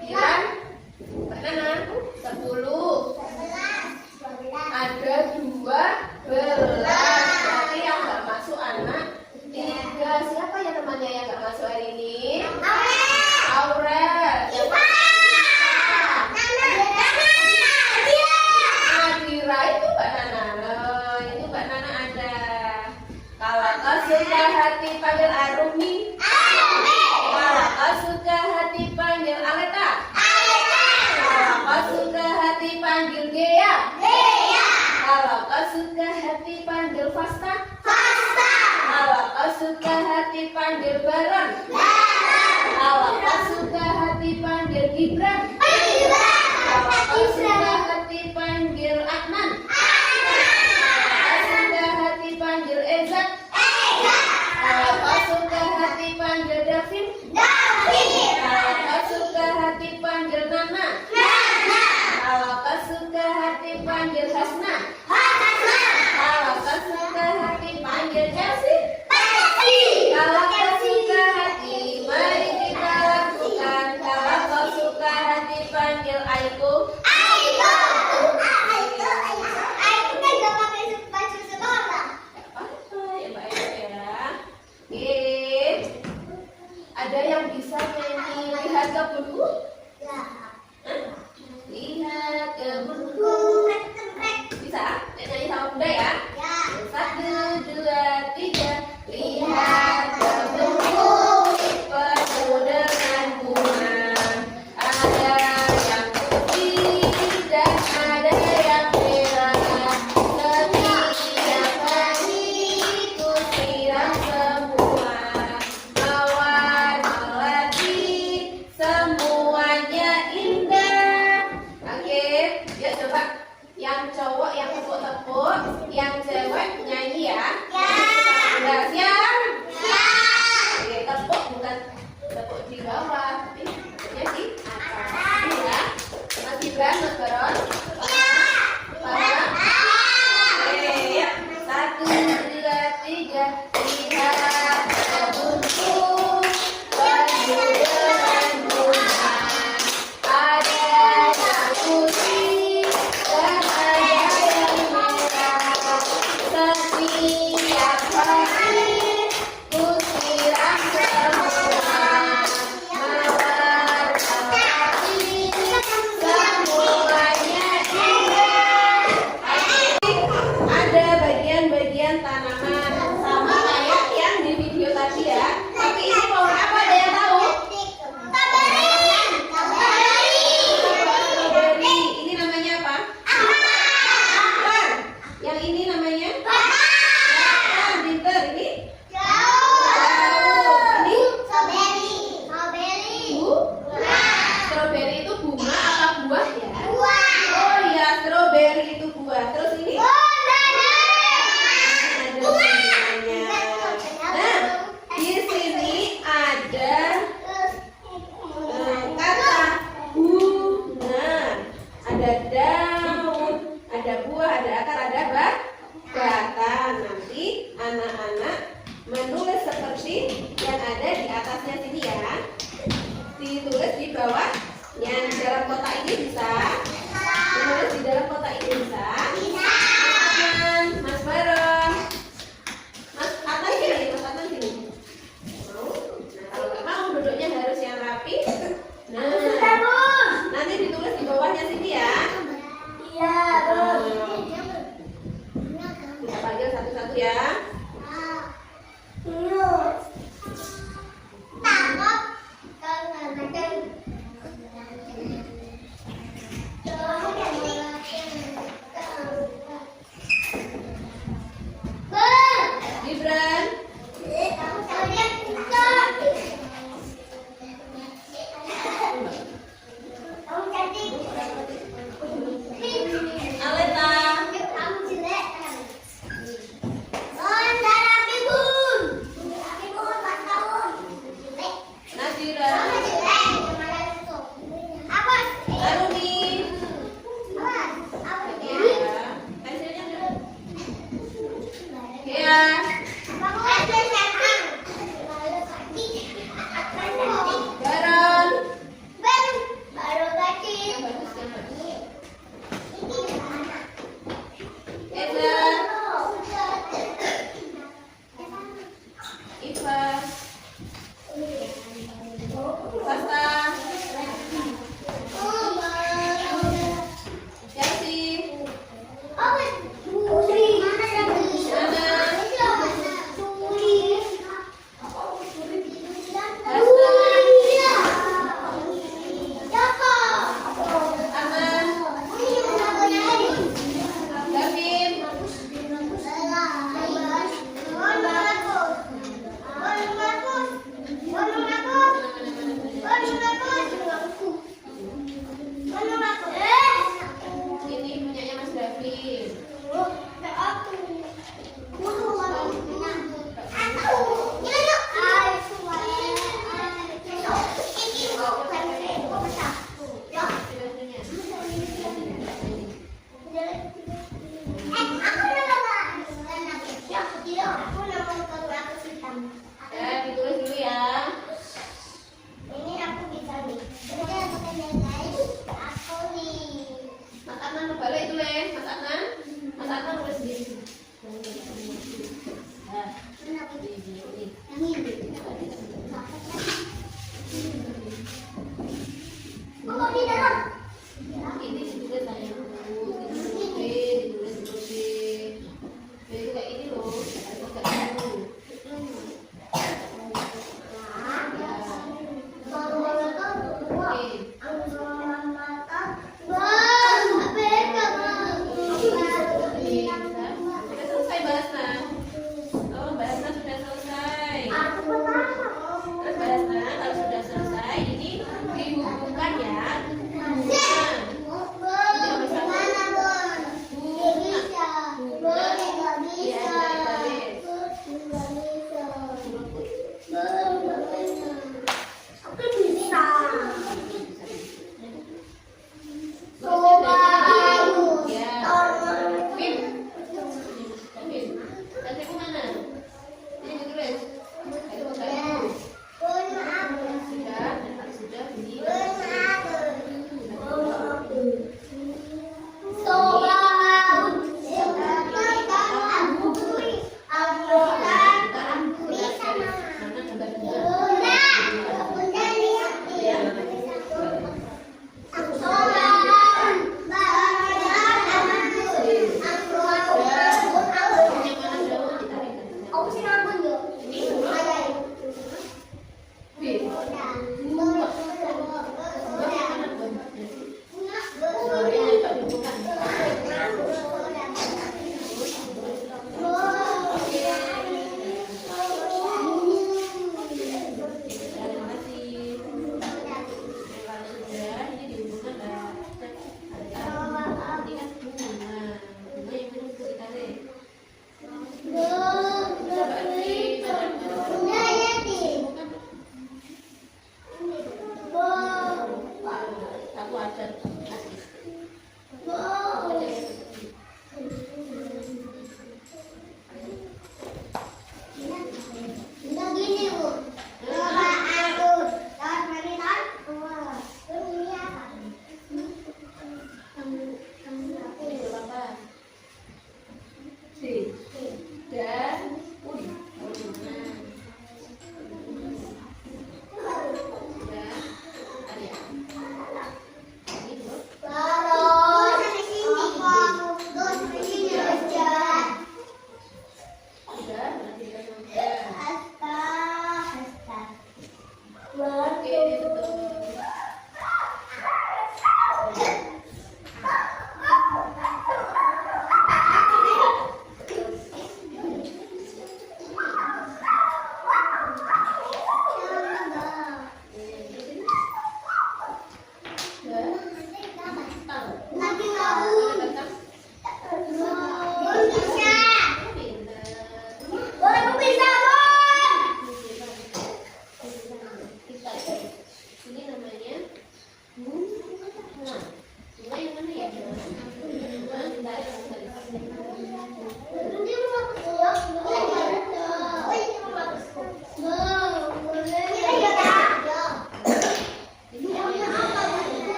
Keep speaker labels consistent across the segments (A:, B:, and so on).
A: 9. Mbak Nana 10. Ada 12. Berarti yang nggak masuk anak 3. Siapa ya temannya yang nggak masuk hari ini? Aurel. Adira itu Mbak Nana. Loh, itu Mbak Nana ada. Kalau kau suka hati panggil Arumi. Kalau kau suka hati panggil Aleta. Kalau kau suka hati panggil Gea. Kalau kau suka hati panggil Fasta. Kalau kau suka hati panggil Baron. Kalau kau suka hati panggil Gibran. Kalau kau suka hati panggil Adnan. Kalau kau suka hati panggil Ezak. Kalau kau suka hati panggil Davin. Kalau kau suka hati panggil Nana. Kalau kau suka hati panggil Hasna. Kalau kau suka hati panggil Chelsea. Kalau kau suka hati, mari kita lakukan. Kalau kau suka hati panggil Aiko. Ada yang bisa nyanyi lihat kebunku? Lihat kebunku. Bisa? Nyanyi sama bunda ya? 1, 2, 3. Lihat kebunku penuh dengan bunga. Ada yang putih dan ada yang merah. Setiap hari ku siram semua. Mawar melati semuanya indah. Oke, yuk coba. Yang cowok yang tepuk-tepuk, yang cewek nyanyi ya. Udah siap? Oke, tepuk bukan tepuk di bawah, tapi tepuknya di atas. Ini ya. Mas Gibran, Mas Baron. Paham? Oke, yuk. 1, 2, 3. Lihat kebunku penuh dengan bunga. Ada yang putih dan ada yang merah. Setiap hari ku siram semua. Mawar melati semuanya indah. Ada bagian-bagian tanaman sama kayak yang di video tadi ya. Tapi ini pohon apa, ada yang tahu? Strawberry. Ini namanya apa? Apel. Yang ini namanya? Pinter. Ini? Strawberry itu bunga apa buah ya? Oh iya, strawberry itu buah. Terus ini? Ada bunganya. Nah, di sini ada kata bunga. Ada daun, ada buah, ada akar, ada batang. Nanti anak-anak menulis seperti yang ada di atasnya sini ya. Ditulis di bawah. Yang di dalam kotak ini bisa. Menulis di dalam kotak ini bisa. Mas Baron. Mas Atan sini, Mas Atan sini. Mau? Nah, kalau nggak mau duduknya harus yang rapi. Nah, nanti ditulis di bawahnya sini ya. Kita panggil satu-satu ya. Gibran. Aleta. Iya. Baron. Yang bagus, yang bagus. Eda. Iva. Sasa. Chelsea. Nana.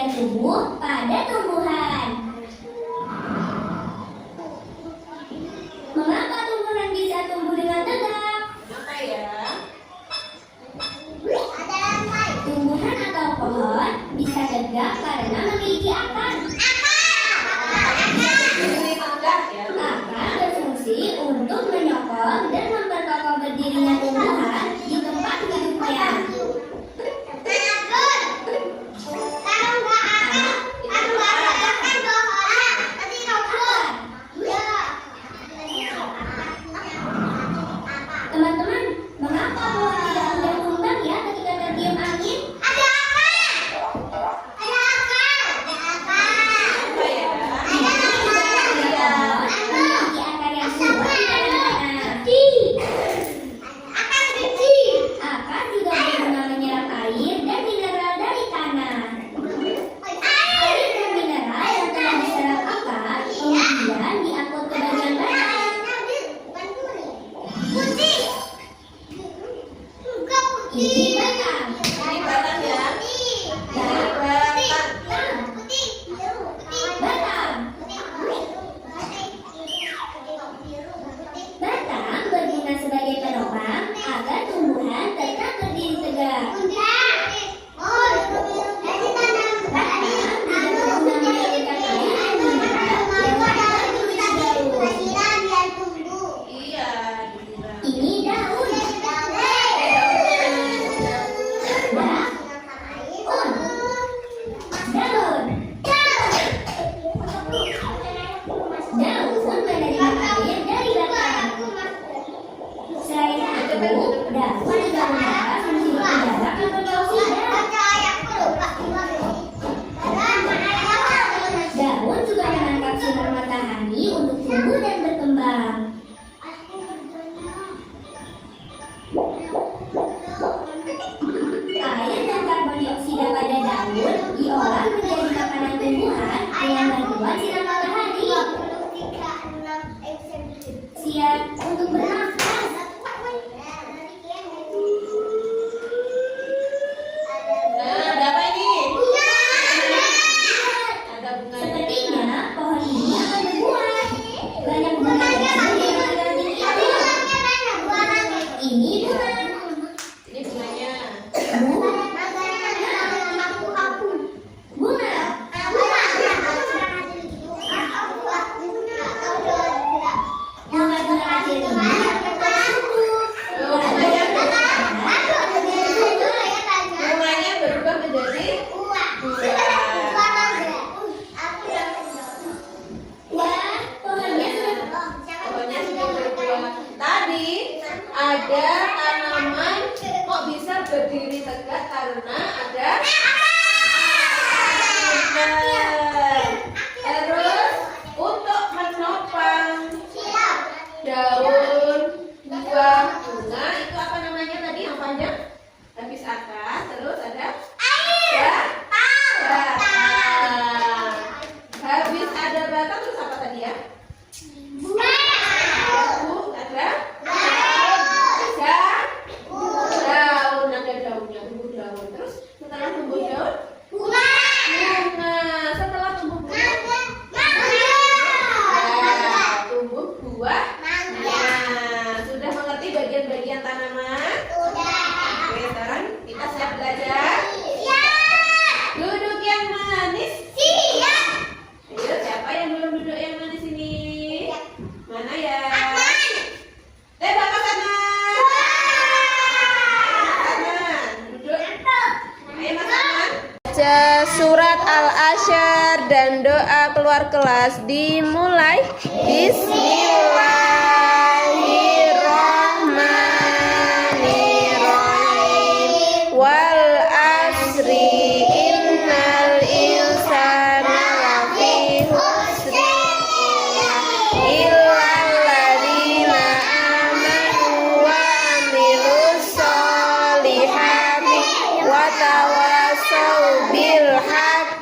B: bagian tubuh pada tumbuhan. Mengapa tumbuhan bisa tumbuh dengan tegak?
A: Kenapa ya?
B: Tumbuhan atau pohon bisa tegak karena memiliki akar.
A: Berdiri tegak ya.
B: Akar berfungsi untuk menyokong dan memperkokoh berdirinya tumbuhan di tempat hidupnya. Teman-teman, mengapa pohon tidak mudah tumbang ya ketika tertiup angin?
A: Kenapa ya?
B: Memiliki akar yang kuat dan tanah. Akar juga berguna menyerap air dan mineral dari tanah. Air dan mineral yang telah diserap akar kemudian diangkut ke bagian batang. Ini batang.
A: Ini batang ya.
B: Batang. Batang berguna sebagai penopang agar tumbuhan tetap berdiri tegak. Batang juga berguna menyalurkan air dan mineral lewat berbagai daun.
A: Iya, dibilang.
B: Ini daun. Daun. Daun menerima air dari batang. Selain itu, daun juga mendapat fungsi udara karbondioksida. Daun juga menangkap sinar matahari untuk tumbuh dan berkembang. Air dan karbon dioksida pada daun diolah menjadi makanan tumbuhan dengan bantuan sinar matahari. Siap untuk bernafas.
A: Nah, ada apa ini? Ada bunganya.
B: Sepertinya pohon ini akan berbuah. Banyak bunga yang ada di ini. Ini bunga.
A: Ini bunganya.
B: Bunga. Bunga-bunga kecil ini akan tumbuh.
A: Bunganya berubah menjadi buah.
B: Wah, pohonnya sudah
A: Pokoknya sudah berbuah. Tadi ada tanaman kok bisa berdiri tegak karena ada akar. Terus untuk menopang daun buah bunga itu apa namanya tadi yang panjang? Habis akar, terus ada batang. Habis ada batang terus apa tadi ya? Daun, ada daunnya, tumbuh daun. Terus setelah tumbuh daun, bunga. Setelah tumbuh bunga, tumbuh buah. Nah, sudah mengerti bagian-bagian tanaman? Oke, sekarang kita siap belajar. Duduk yang manis. Ayo, siapa yang belum duduk yang manis ini? Mana ya? Tembak ke kanan. Kanan. Duduk. Ayo Mas Arman. Baca surat Al-Asyr dan doa keluar kelas dimulai. Bismillahirrahmanirrahim. Wal asri innal insana lafi khusri illal ladzina amanu wa amilus solihati wa tawassaw bil haqqi